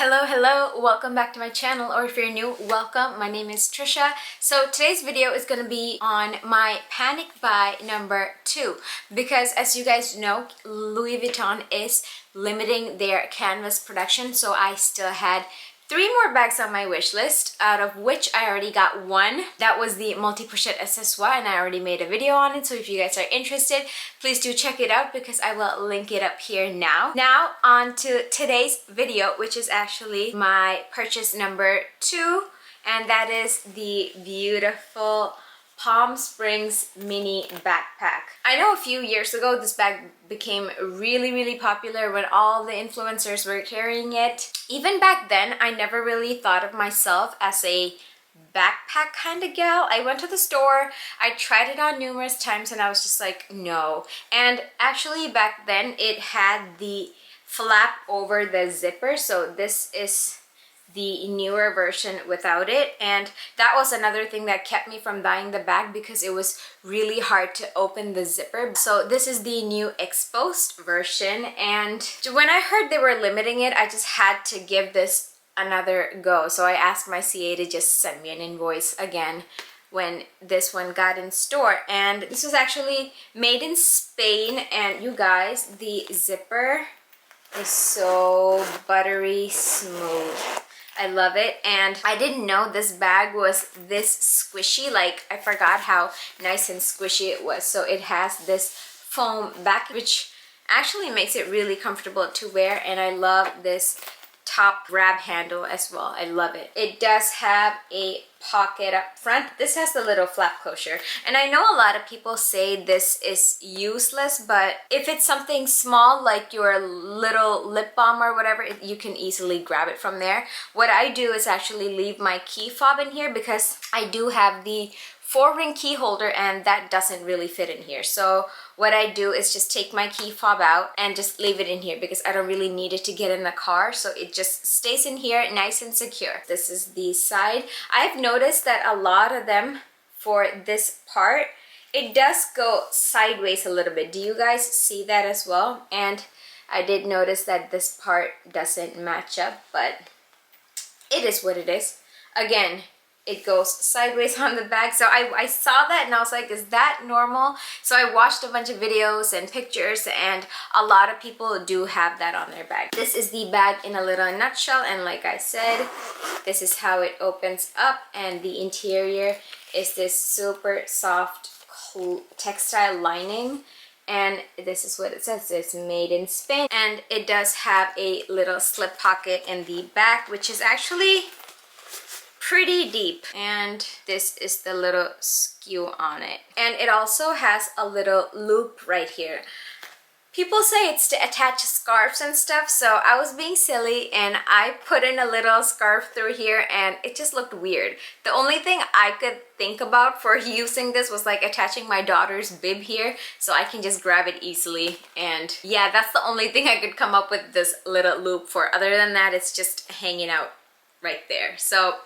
Hello, welcome back to my channel, or if you're new, welcome. My name is Trisha. So today's video is going to be on my panic buy number 2 because as you guys know, Louis Vuitton is limiting their canvas production, so I still had 3 more bags on my wish list, out of which I already got one. That was the multi-pochette accessoire, and I already made a video on it, so if you guys are interested, please do check it out because I will link it up here now. Now on to today's video, which is actually my purchase number 2, and that is the beautiful Palm Springs mini backpack. I know a few years ago this bag became really popular when all the influencers were carrying it. Even back then, I never really thought of myself as a backpack kind of gal. I went to the store, I tried it on numerous times, and I was just like, no. And actually back then it had the flap over the zipper, so this is the newer version without it, and that was another thing that kept me from buying the bag because it was really hard to open the zipper. So this is the new exposed version, and when I heard they were limiting it, I just had to give this another go. So I asked my CA to just send me an invoice again when this one got in store, and this was actually made in Spain. And you guys, the zipper is so buttery smooth. I love it, and I didn't know this bag was this squishy. Like, I forgot how nice and squishy it was. So it has this foam back, which actually makes it really comfortable to wear, and I love this top grab handle as well. I love it. It does have a pocket up front. This has the little flap closure, and I know a lot of people say this is useless, but if it's something small like your little lip balm or whatever, you can easily grab it from there. What I do is actually leave my key fob in here because I do have the 4-ring key holder and that doesn't really fit in here. So what I do is just take my key fob out and just leave it in here because I don't really need it to get in the car, so it just stays in here nice and secure. This is the side. I've noticed that a lot of them, for this part, it does go sideways a little bit. Do you guys see that as well? And I did notice that this part doesn't match up, but it is what it is. Again, it goes sideways on the bag. So I saw that and I was like, is that normal? So I watched a bunch of videos and pictures, and a lot of people do have that on their bag. This is the bag in a little nutshell, and like I said, this is how it opens up, and the interior is this super soft textile lining. And this is what it says. It's made in Spain, and it does have a little slip pocket in the back, which is actually pretty deep, and this is the little skew on it, and it also has a little loop right here. People say it's to attach scarves and stuff, so I was being silly and I put in a little scarf through here, and it just looked weird. The only thing I could think about for using this was like attaching my daughter's bib here so I can just grab it easily, and yeah, that's the only thing I could come up with this little loop for. Other than that, it's just hanging out right there. So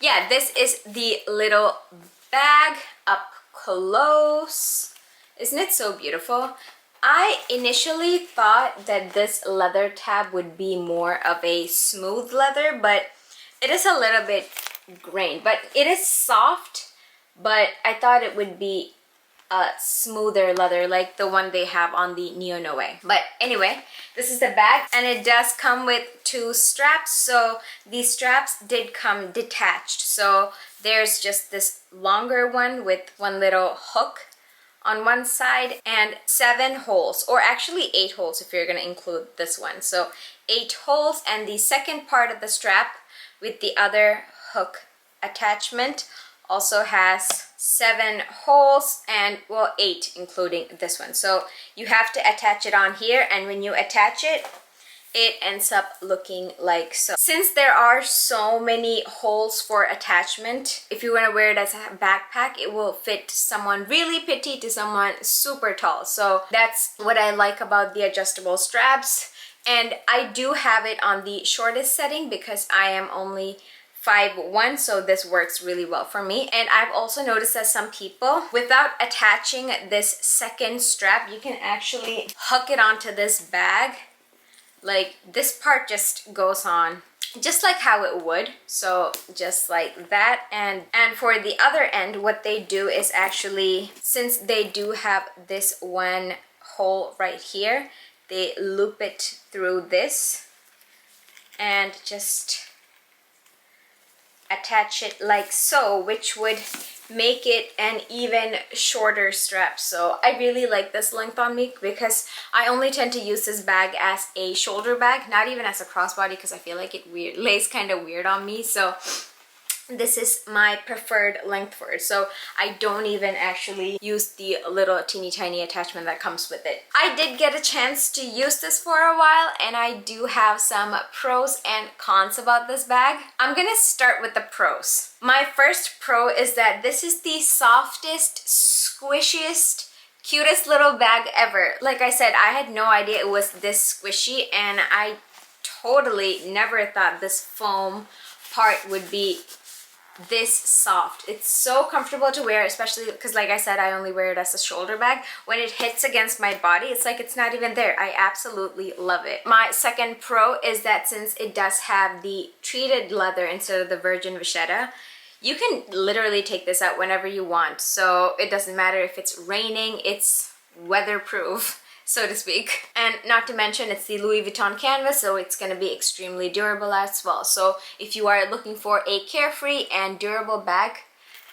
yeah, this is the little bag up close. Isn't it so beautiful? I initially thought that this leather tab would be more of a smooth leather, but it is a little bit grained. But it is soft, but I thought it would be a smoother leather like the one they have on the Neo Noe. But anyway, this is the bag, and it does come with 2 straps. So these straps did come detached, so there's just this longer one with one little hook on one side and 7 holes, or actually 8 holes if you're gonna include this one. So 8 holes, and the second part of the strap with the other hook attachment also has 7 holes, and well, 8 including this one. So you have to attach it on here, and when you attach it, it ends up looking like so. Since there are so many holes for attachment, if you want to wear it as a backpack, it will fit someone really petite to someone super tall. So that's what I like about the adjustable straps. And I do have it on the shortest setting because I am only 5'1", so this works really well for me. And I've also noticed that some people, without attaching this second strap, you can actually hook it onto this bag. Like, this part just goes on just like how it would, so just like that. And for the other end, what they do is actually, since they do have this one hole right here, they loop it through this and just attach it like so, which would make it an even shorter strap. So I really like this length on me because I only tend to use this bag as a shoulder bag, not even as a crossbody, because I feel like it lays kind of weird on me. So this is my preferred length for it, so I don't even actually use the little teeny tiny attachment that comes with it. I did get a chance to use this for a while, and I do have some pros and cons about this bag. I'm gonna start with the pros. My first pro is that this is the softest, squishiest, cutest little bag ever. Like I said, I had no idea it was this squishy, and I totally never thought this foam part would be this soft. It's so comfortable to wear, especially because, like I said, I only wear it as a shoulder bag. When it hits against my body, it's like it's not even there. I absolutely love it. My second pro is that since it does have the treated leather instead of the virgin vachetta, you can literally take this out whenever you want. So it doesn't matter if it's raining, it's weatherproof, so to speak. And not to mention, it's the Louis Vuitton canvas, so it's going to be extremely durable as well. So if you are looking for a carefree and durable bag,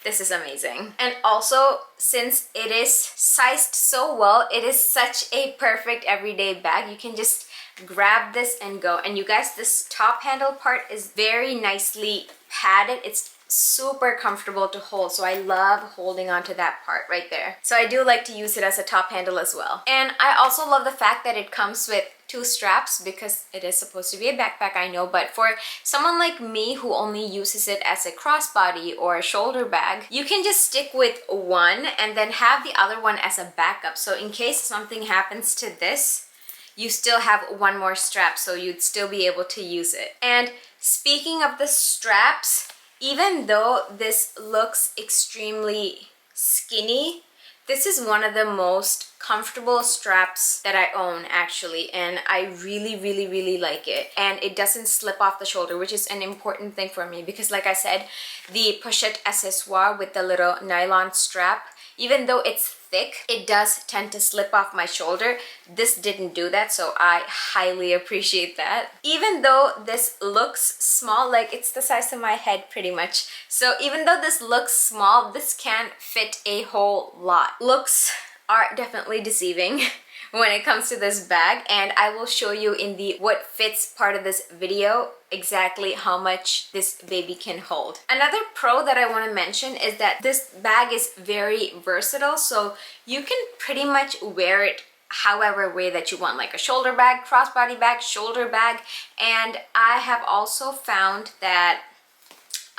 this is amazing. And also, since it is sized so well, it is such a perfect everyday bag. You can just grab this and go. And you guys, this top handle part is very nicely padded. It's super comfortable to hold, so I love holding onto that part right there. So I do like to use it as a top handle as well. And I also love the fact that it comes with two straps, because it is supposed to be a backpack, I know, but for someone like me who only uses it as a crossbody or a shoulder bag, you can just stick with one and then have the other one as a backup. So in case something happens to this, you still have one more strap, so you'd still be able to use it. And speaking of the straps, even though this looks extremely skinny, this is one of the most comfortable straps that I own, actually, and I really like it. And it doesn't slip off the shoulder, which is an important thing for me, because like I said, the pochette accessoire with the little nylon strap, even though it's thick, it does tend to slip off my shoulder. This didn't do that, so I highly appreciate that. Even though this looks small, like it's the size of my head pretty much, so even though this looks small, this can fit a whole lot. Looks are definitely deceiving when it comes to this bag, and I will show you in the what fits part of this video exactly how much this baby can hold. Another pro that I want to mention is that this bag is very versatile, so you can pretty much wear it however way that you want, like a shoulder bag, crossbody bag, shoulder bag. And I have also found that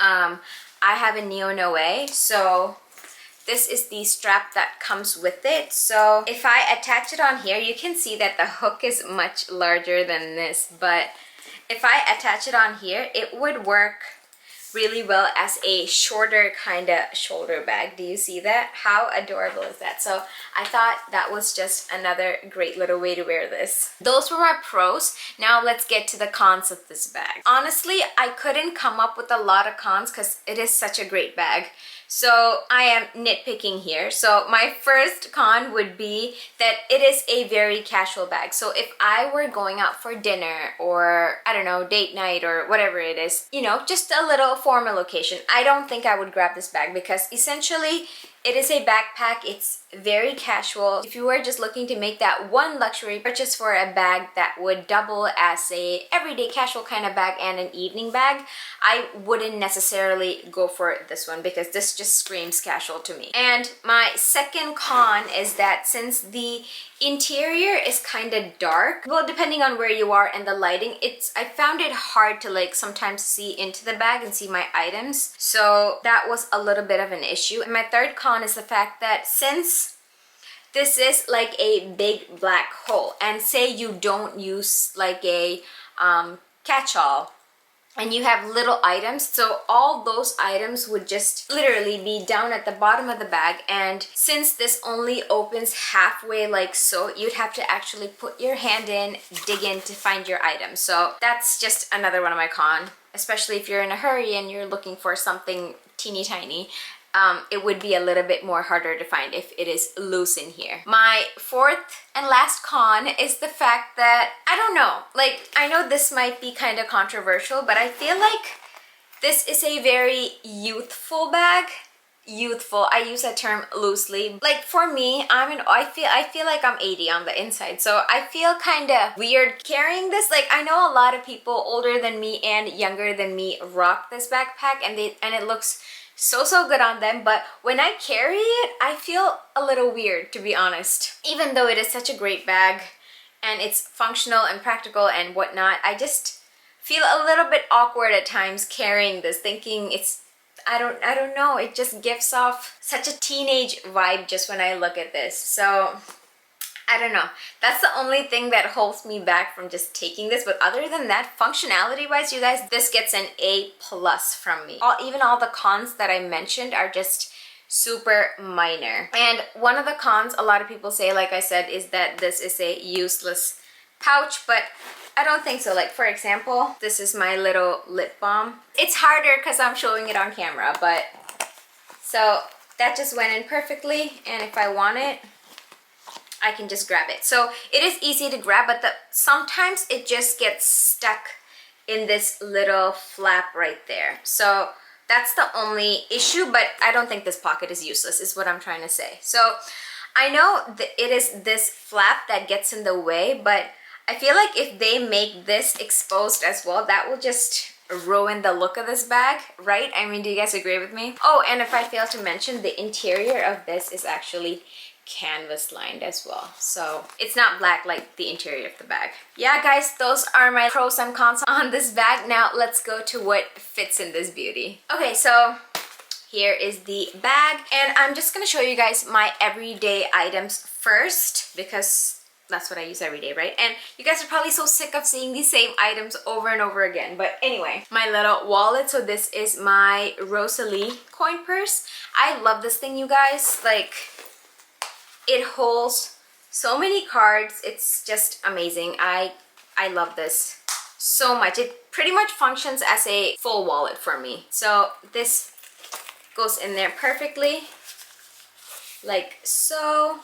I have a Neo Noe, so this is the strap that comes with it. So if I attach it on here, you can see that the hook is much larger than this, but if I attach it on here, it would work really well as a shorter kind of shoulder bag. Do you see that? How adorable is that? So I thought that was just another great little way to wear this. Those were my pros. Now let's get to the cons of this bag. Honestly, I couldn't come up with a lot of cons because it is such a great bag. So I am nitpicking here. So my first con would be that it is a very casual bag. So if I were going out for dinner or, I don't know, date night or whatever it is, you know, just a little formal occasion, I don't think I would grab this bag, because essentially it is a backpack. It's very casual. If you were just looking to make that one luxury purchase for a bag that would double as a everyday casual kind of bag and an evening bag, I wouldn't necessarily go for this one, because this just screams casual to me. And my second con is that since the interior is kind of dark, well, depending on where you are and the lighting, I found it hard to like sometimes see into the bag and see my items, so that was a little bit of an issue. And my third con is the fact that since this is like a big black hole, and say you don't use like a catch-all and you have little items, so all those items would just literally be down at the bottom of the bag. And since this only opens halfway like so, you'd have to actually put your hand in, dig in to find your item. So that's just another one of my cons, especially if you're in a hurry and you're looking for something teeny tiny. It would be a little bit more harder to find if it is loose in here. My fourth and last con is the fact that, I don't know, like, I know this might be kind of controversial, but I feel like this is a very youthful bag. Youthful, I use that term loosely. Like for me, I feel like I'm 80 on the inside, so I feel kind of weird carrying this. Like, I know a lot of people older than me and younger than me rock this backpack, and it looks so good on them, but when I carry it, I feel a little weird, to be honest. Even though it is such a great bag and it's functional and practical and whatnot, I just feel a little bit awkward at times carrying this, thinking it's, I don't know, it just gives off such a teenage vibe just when I look at this. So I don't know. That's the only thing that holds me back from just taking this. But other than that, functionality wise, you guys, this gets an A+ from me. Even all the cons that I mentioned are just super minor. And one of the cons a lot of people say, like I said, is that this is a useless pouch, but I don't think so. Like, for example, this is my little lip balm. It's harder because I'm showing it on camera, but so that just went in perfectly, and if I want it, I can just grab it. So it is easy to grab, but sometimes it just gets stuck in this little flap right there. So that's the only issue, but I don't think this pocket is useless, is what I'm trying to say. So I know that it is this flap that gets in the way, but I feel like if they make this exposed as well, that will just ruin the look of this bag, right? I mean, do you guys agree with me? Oh, and if I fail to mention, the interior of this is actually canvas lined as well, so it's not black like the interior of the bag. Yeah guys, those are my pros and cons on this bag. Now let's go to what fits in this beauty. Okay, so here is the bag, and I'm just gonna show you guys my everyday items first, because that's what I use every day, right? And you guys are probably so sick of seeing these same items over and over again. But anyway, my little wallet. So this is my Rosalie coin purse. I love this thing, you guys. Like, it holds so many cards. It's just amazing. I love this so much. It pretty much functions as a full wallet for me. So this goes in there perfectly, like so.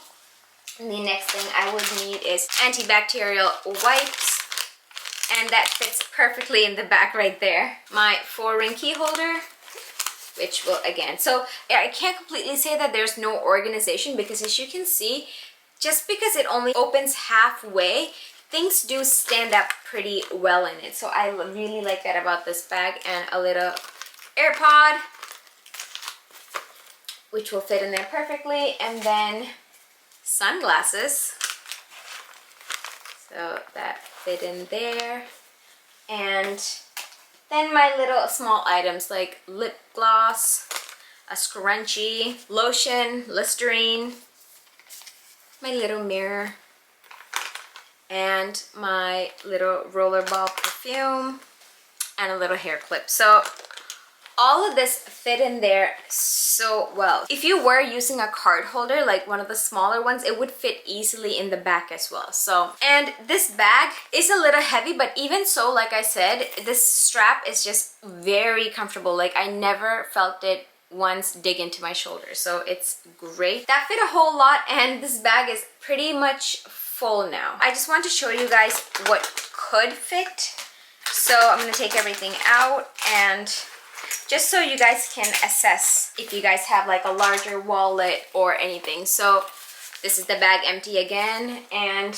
And the next thing I would need is antibacterial wipes, and that fits perfectly in the back right there. My 4-ring key holder, which will, again, so I can't completely say that there's no organization, because as you can see, just because it only opens halfway, things do stand up pretty well in it. So I really like that about this bag. And a little AirPod, which will fit in there perfectly, and then sunglasses, so that fit in there. And then my little small items like lip gloss, a scrunchie, lotion, Listerine, my little mirror, and my little rollerball perfume, and a little hair clip. So all of this fit in there so well. If you were using a card holder, like one of the smaller ones, it would fit easily in the back as well. So, and this bag is a little heavy, but even so, like I said, this strap is just very comfortable. Like, I never felt it once dig into my shoulder, so it's great. That fit a whole lot, and this bag is pretty much full now. I just want to show you guys what could fit. So I'm gonna take everything out, and just so you guys can assess if you guys have like a larger wallet or anything. So this is the bag empty again, and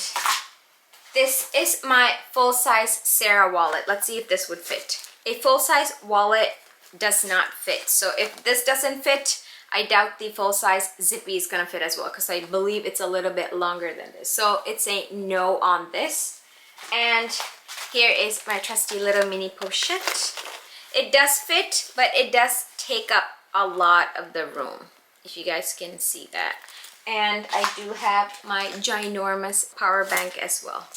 this is my full-size Sarah wallet. Let's see if this would fit. A full-size wallet does not fit. So if this doesn't fit, I doubt the full-size Zippy is gonna fit as well, because I believe it's a little bit longer than this. So it's a no on this. And here is my trusty little mini pochette. It does fit, but it does take up a lot of the room, if you guys can see that. And I do have my ginormous power bank as well,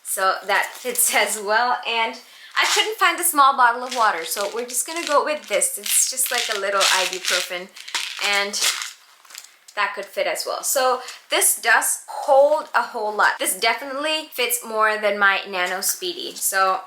so that fits as well. And I couldn't find the small bottle of water, so we're just gonna go with this. It's just like a little ibuprofen, and that could fit as well. So this does hold a whole lot. This definitely fits more than my Nano Speedy. So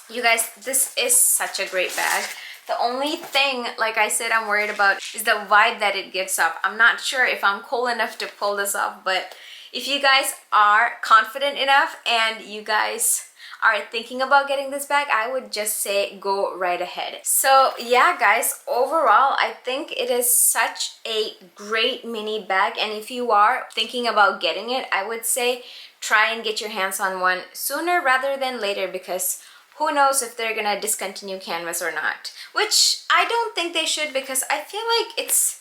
you guys, this is such a great bag. The only thing, like I said, I'm worried about is the vibe that it gives off. I'm not sure if I'm cool enough to pull this off, but if you guys are confident enough and you guys are thinking about getting this bag, I would just say go right ahead. So yeah guys, overall I think it is such a great mini bag, and if you are thinking about getting it, I would say try and get your hands on one sooner rather than later, because who knows if they're gonna discontinue canvas or not, which I don't think they should, because I feel like it's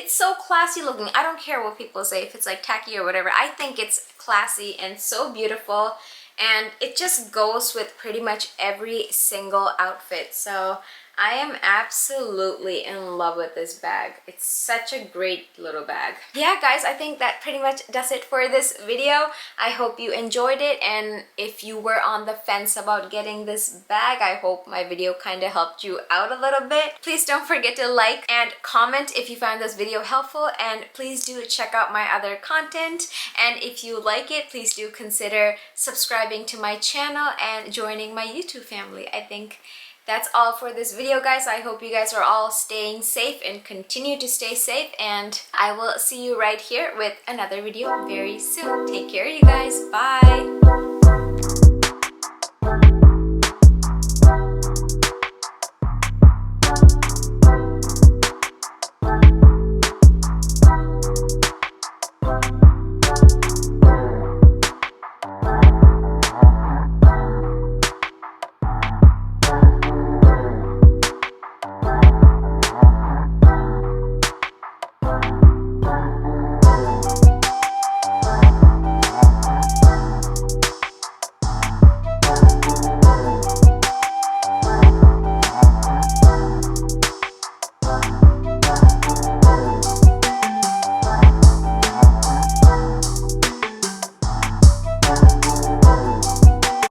so classy looking. I don't care what people say, if it's like tacky or whatever. I think it's classy and so beautiful, and it just goes with pretty much every single outfit. So I am absolutely in love with this bag. It's such a great little bag. Yeah guys, I think that pretty much does it for this video. I hope you enjoyed it, and if you were on the fence about getting this bag, I hope my video kind of helped you out a little bit. Please don't forget to like and comment if you found this video helpful, and please do check out my other content, and if you like it, please do consider subscribing to my channel and joining my YouTube family. I think that's all for this video guys. I hope you guys are all staying safe and continue to stay safe, and I will see you right here with another video very soon. Take care you guys. Bye.